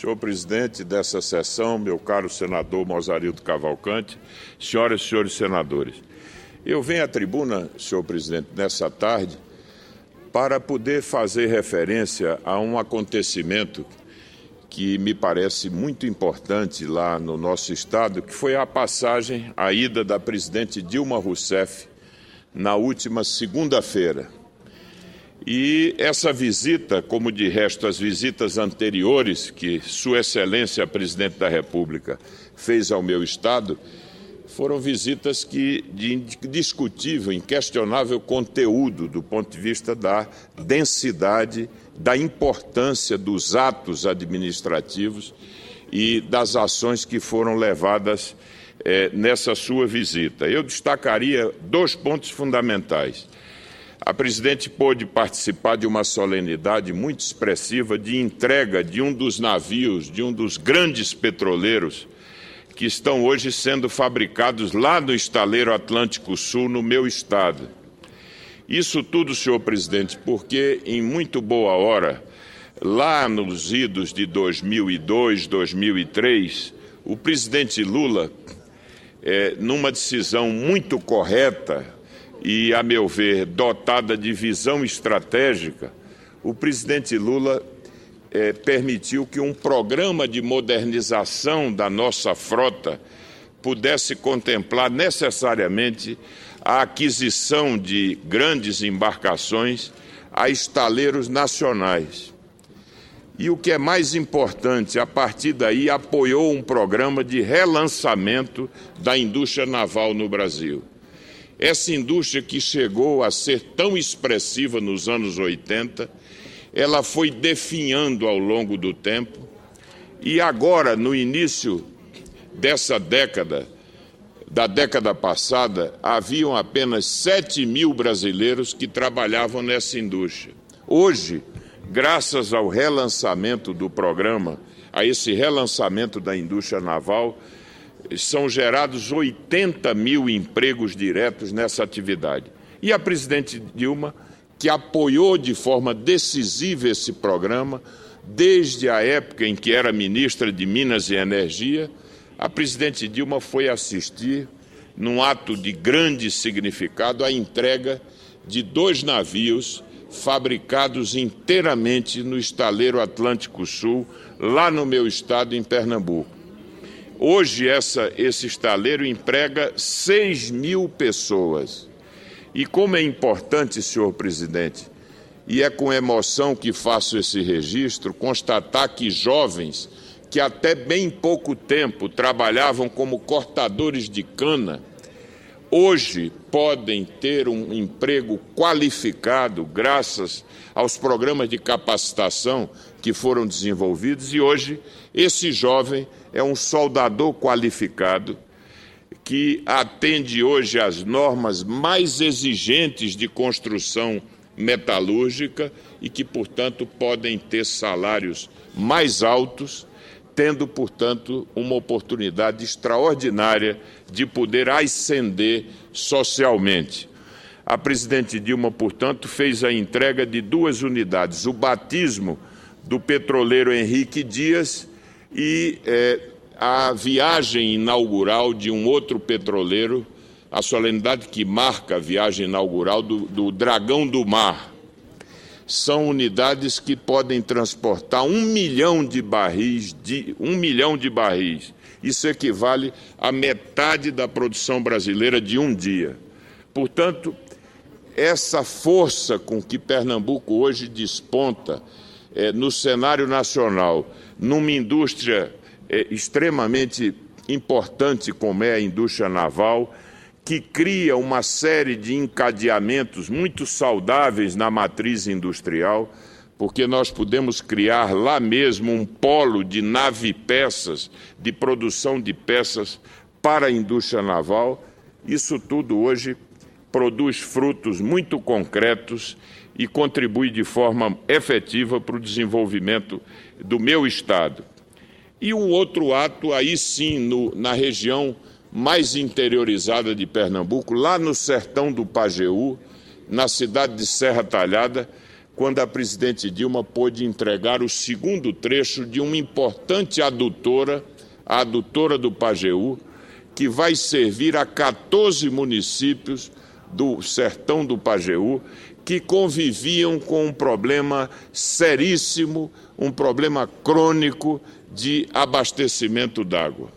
Senhor presidente dessa sessão, meu caro senador Mozarildo Cavalcante, senhoras e senhores senadores, eu venho à tribuna, senhor presidente, nessa tarde, para poder fazer referência a um acontecimento que me parece muito importante lá no nosso estado, que foi a passagem, a ida da presidente Dilma Rousseff na última segunda-feira. E essa visita, como de resto as visitas anteriores que Sua Excelência, a Presidente da República, fez ao meu estado, foram visitas de indiscutível, inquestionável conteúdo do ponto de vista da densidade, da importância dos atos administrativos e das ações que foram levadas nessa sua visita. Eu destacaria 2 pontos fundamentais. A presidente pôde participar de uma solenidade muito expressiva de entrega de um dos navios, de um dos grandes petroleiros que estão hoje sendo fabricados lá no estaleiro Atlântico Sul, no meu estado. Isso tudo, senhor presidente, porque em muito boa hora, lá nos idos de 2002, 2003, o presidente Lula, numa decisão muito correta, e, a meu ver, dotada de visão estratégica, o presidente Lula permitiu que um programa de modernização da nossa frota pudesse contemplar necessariamente a aquisição de grandes embarcações a estaleiros nacionais. E o que é mais importante, a partir daí apoiou um programa de relançamento da indústria naval no Brasil. Essa indústria que chegou a ser tão expressiva nos anos 80, ela foi definhando ao longo do tempo e agora, no início dessa década, da década passada, haviam apenas 7.000 brasileiros que trabalhavam nessa indústria. Hoje, graças ao relançamento do programa, a esse relançamento da indústria naval, são gerados 80.000 empregos diretos nessa atividade. E a presidente Dilma, que apoiou de forma decisiva esse programa, desde a época em que era ministra de Minas e Energia, a presidente Dilma foi assistir, num ato de grande significado, a entrega de 2 navios fabricados inteiramente no estaleiro Atlântico Sul, lá no meu estado, em Pernambuco. Hoje, esse estaleiro emprega 6.000 pessoas. E como é importante, senhor presidente, e é com emoção que faço esse registro, constatar que jovens que até bem pouco tempo trabalhavam como cortadores de cana, hoje podem ter um emprego qualificado graças aos programas de capacitação que foram desenvolvidos, e hoje esse jovem é um soldador qualificado que atende hoje às normas mais exigentes de construção metalúrgica e que, portanto, podem ter salários mais altos, tendo, portanto, uma oportunidade extraordinária de poder ascender socialmente. A presidente Dilma, portanto, fez a entrega de 2 unidades, o batismo do petroleiro Henrique Dias e a viagem inaugural de um outro petroleiro, a solenidade que marca a viagem inaugural do Dragão do Mar. São unidades que podem transportar 1 milhão de barris, 1 milhão de barris. Isso equivale à metade da produção brasileira de um dia. Portanto, essa força com que Pernambuco hoje desponta no cenário nacional, numa indústria extremamente importante como é a indústria naval, que cria uma série de encadeamentos muito saudáveis na matriz industrial, porque nós podemos criar lá mesmo um polo de nave-peças, de produção de peças para a indústria naval. Isso tudo hoje produz frutos muito concretos e contribui de forma efetiva para o desenvolvimento do meu estado. E um outro ato, aí sim, na região mais interiorizada de Pernambuco, lá no sertão do Pajeú, na cidade de Serra Talhada, quando a presidente Dilma pôde entregar o segundo trecho de uma importante adutora, a adutora do Pajeú, que vai servir a 14 municípios do sertão do Pajeú, que conviviam com um problema seríssimo, um problema crônico de abastecimento d'água.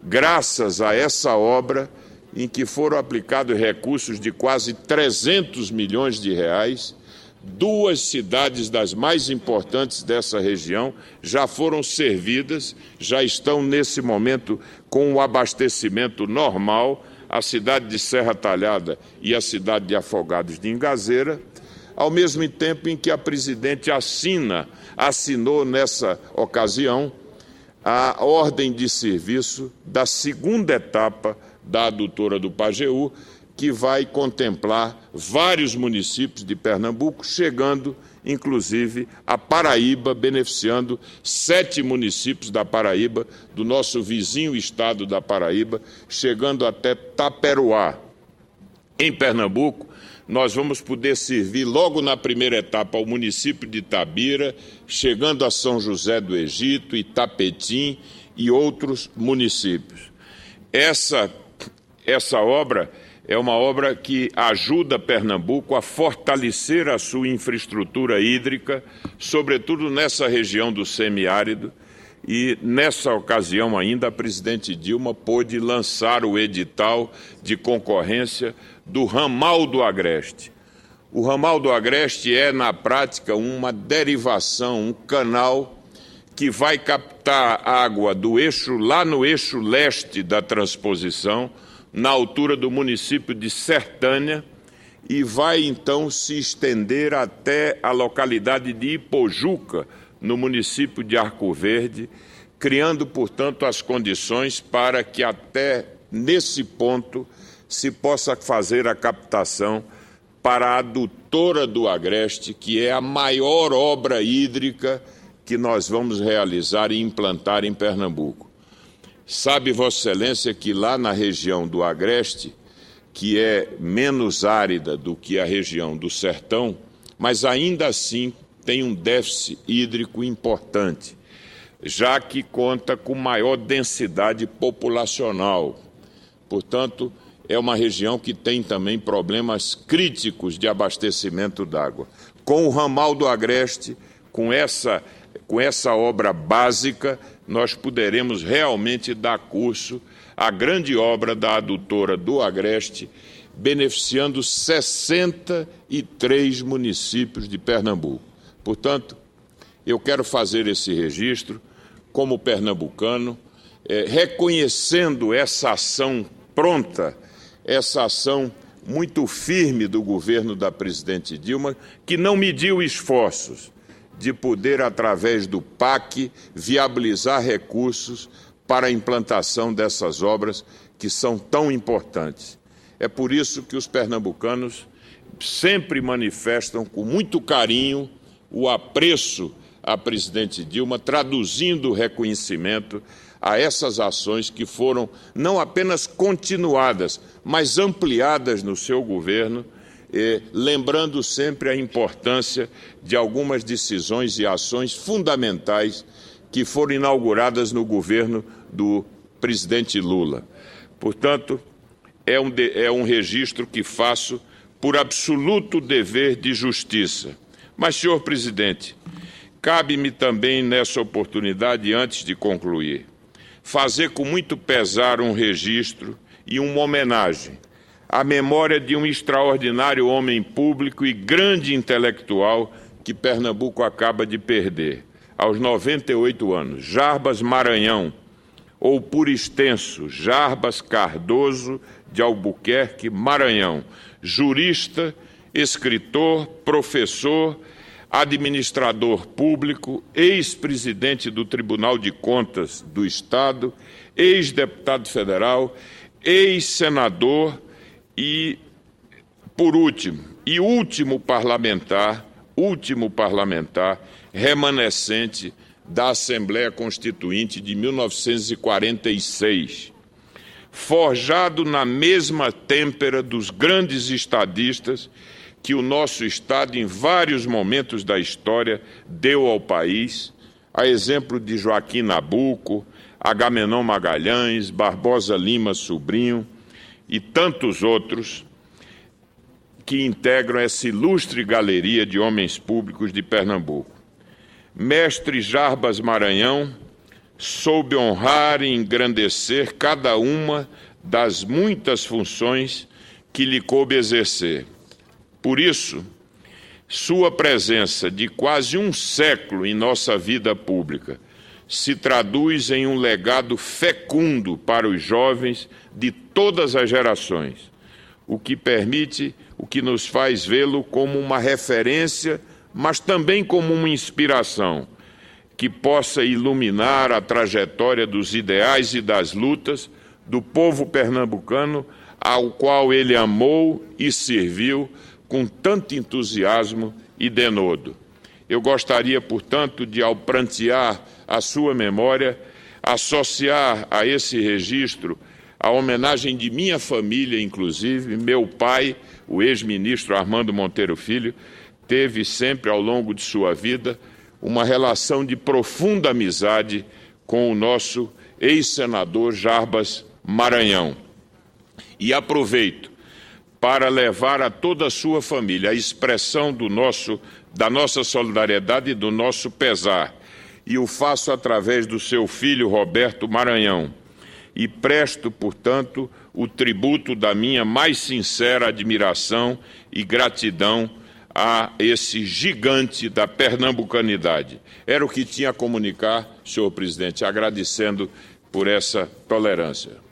Graças a essa obra, em que foram aplicados recursos de quase 300 milhões de reais, 2 cidades das mais importantes dessa região já foram servidas, já estão nesse momento com o abastecimento normal, a cidade de Serra Talhada e a cidade de Afogados de Ingazeira, ao mesmo tempo em que a presidente assinou nessa ocasião a ordem de serviço da segunda etapa da adutora do Pajeú, que vai contemplar vários municípios de Pernambuco, chegando, inclusive, a Paraíba, beneficiando 7 municípios da Paraíba, do nosso vizinho estado da Paraíba, chegando até Taperoá. Em Pernambuco, nós vamos poder servir logo na primeira etapa ao município de Itabira, chegando a São José do Egito, Itapetim e outros municípios. Essa obra é uma obra que ajuda Pernambuco a fortalecer a sua infraestrutura hídrica, sobretudo nessa região do semiárido, e nessa ocasião ainda a presidente Dilma pôde lançar o edital de concorrência do Ramal do Agreste. O Ramal do Agreste é, na prática, uma derivação, um canal que vai captar água do eixo, lá no eixo leste da transposição, na altura do município de Sertânia, e vai então se estender até a localidade de Ipojuca, no município de Arco Verde, criando, portanto, as condições para que até nesse ponto se possa fazer a captação para a adutora do Agreste, que é a maior obra hídrica que nós vamos realizar e implantar em Pernambuco. Sabe, Vossa Excelência, que lá na região do Agreste, que é menos árida do que a região do Sertão, mas ainda assim tem um déficit hídrico importante, já que conta com maior densidade populacional. Portanto, é uma região que tem também problemas críticos de abastecimento d'água. Com o Ramal do Agreste, com essa obra básica, nós poderemos realmente dar curso à grande obra da adutora do Agreste, beneficiando 63 municípios de Pernambuco. Portanto, eu quero fazer esse registro como pernambucano, reconhecendo essa ação pronta, essa ação muito firme do governo da presidente Dilma, que não mediu esforços de poder, através do PAC, viabilizar recursos para a implantação dessas obras que são tão importantes. É por isso que os pernambucanos sempre manifestam com muito carinho o apreço à presidente Dilma, traduzindo o reconhecimento a essas ações que foram não apenas continuadas, mas ampliadas no seu governo, lembrando sempre a importância de algumas decisões e ações fundamentais que foram inauguradas no governo do presidente Lula. Portanto, é um registro que faço por absoluto dever de justiça. Mas, senhor presidente, cabe-me também nessa oportunidade, antes de concluir, fazer com muito pesar um registro e uma homenagem à memória de um extraordinário homem público e grande intelectual que Pernambuco acaba de perder, aos 98 anos, Jarbas Maranhão, ou por extenso, Jarbas Cardoso de Albuquerque Maranhão, jurista, escritor, professor, administrador público, ex-presidente do Tribunal de Contas do Estado, ex-deputado federal, ex-senador e, por último, último parlamentar remanescente da Assembleia Constituinte de 1946, forjado na mesma têmpera dos grandes estadistas que o nosso Estado, em vários momentos da história, deu ao país, a exemplo de Joaquim Nabuco, Agamenon Magalhães, Barbosa Lima Sobrinho e tantos outros que integram essa ilustre galeria de homens públicos de Pernambuco. Mestre Jarbas Maranhão soube honrar e engrandecer cada uma das muitas funções que lhe coube exercer. Por isso, sua presença de quase um século em nossa vida pública se traduz em um legado fecundo para os jovens de todas as gerações, o que nos faz vê-lo como uma referência, mas também como uma inspiração, que possa iluminar a trajetória dos ideais e das lutas do povo pernambucano, ao qual ele amou e serviu com tanto entusiasmo e denodo. Eu gostaria, portanto, de, ao prantear a sua memória, associar a esse registro a homenagem de minha família, inclusive. Meu pai, o ex-ministro Armando Monteiro Filho, teve sempre, ao longo de sua vida, uma relação de profunda amizade com o nosso ex-senador Jarbas Maranhão. E aproveito para levar a toda a sua família a expressão da nossa solidariedade e do nosso pesar. E o faço através do seu filho Roberto Maranhão. E presto, portanto, o tributo da minha mais sincera admiração e gratidão a esse gigante da pernambucanidade. Era o que tinha a comunicar, senhor presidente, agradecendo por essa tolerância.